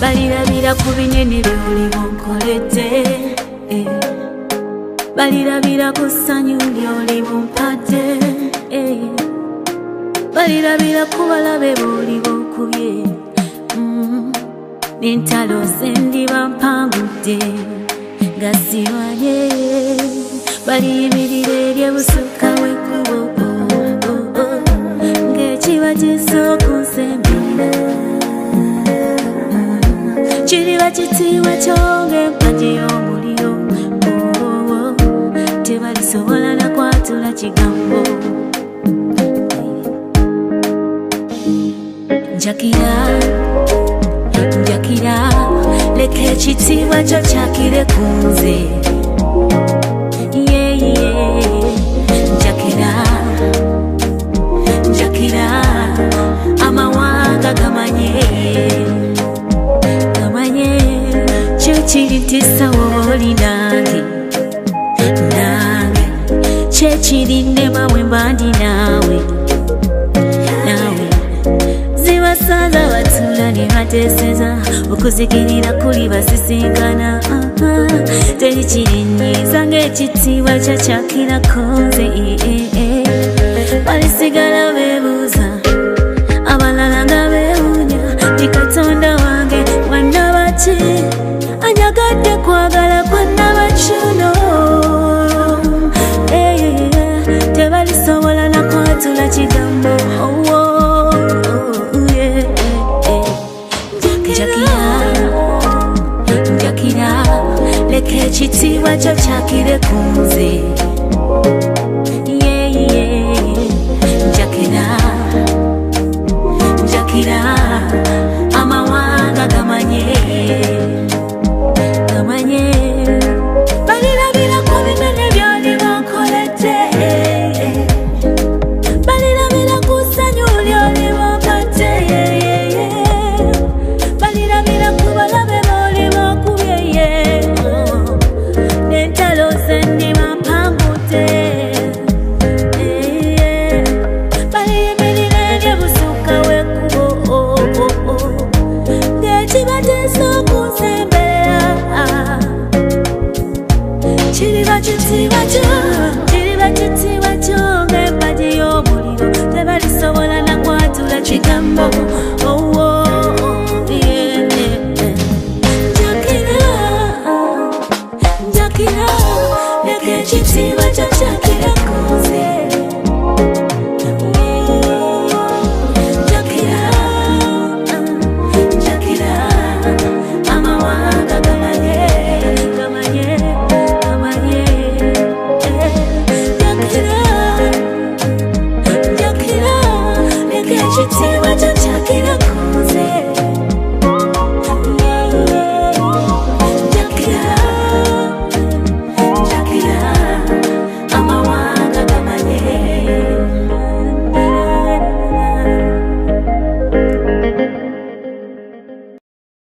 balirabira ku binene by'oli bunkoledde, balirabira ku ssanyu ly'oli bumpadde, balirabira ku balabe b'oli bukubye, n'entalo ze ndiba mpangudde nga sirwanye, baliyimirira eri ebusukka w'ekkubo ng'ekibatiisa okunsembera, kiriba kitiibwa kyo ng'empagi y'omuliro, tebalisobola na kwatula kigambo. Njakira, njakira, leka ekitiibwa kyo kyakire ku nze, njakira, njakira, amawanga gamanye, gamanye kyo kiritiisa wooli nange, nange kyekirindema bwe mba ndi naawe, naawe zibasanza batula ne bateeseza okuzikirira kuli basisinkana, teri kirinyiza ng'ekitiibwa kyo kyakirako nze, balisigala beebuuza abalala nga beewuunya ni Katonda wange wannaba ki anyagadde kwagala kwannaba kino, tebalisobola na kwatula kigambo. Njakira, leka ekitiibwa kyo kyakire ku nze, njakira, njakira, amawanga gamanye, gamanye, balirabira ku binene by'oli bunkoledde, balirabira ku ssanyu ly'oli bumpadde, balirabira ku balabe b'oli bukubye, n'entalo ze ndiba mpangudde, baliyimirira eri ebusukka w'ekkubo ng'ekibatiisa okunsembera, kiriba kitiibwa kyo, kiriba kitiibwa kyo ng'empagi y'omuliro, tebalisobola na kwatula kigambo. Njakira, leka ekitiibwa kyo kyakire ku nze, njakira, njakira, amawanga gamanye, gamanye, gamanye, njakira, njakira, leka ekitiibwa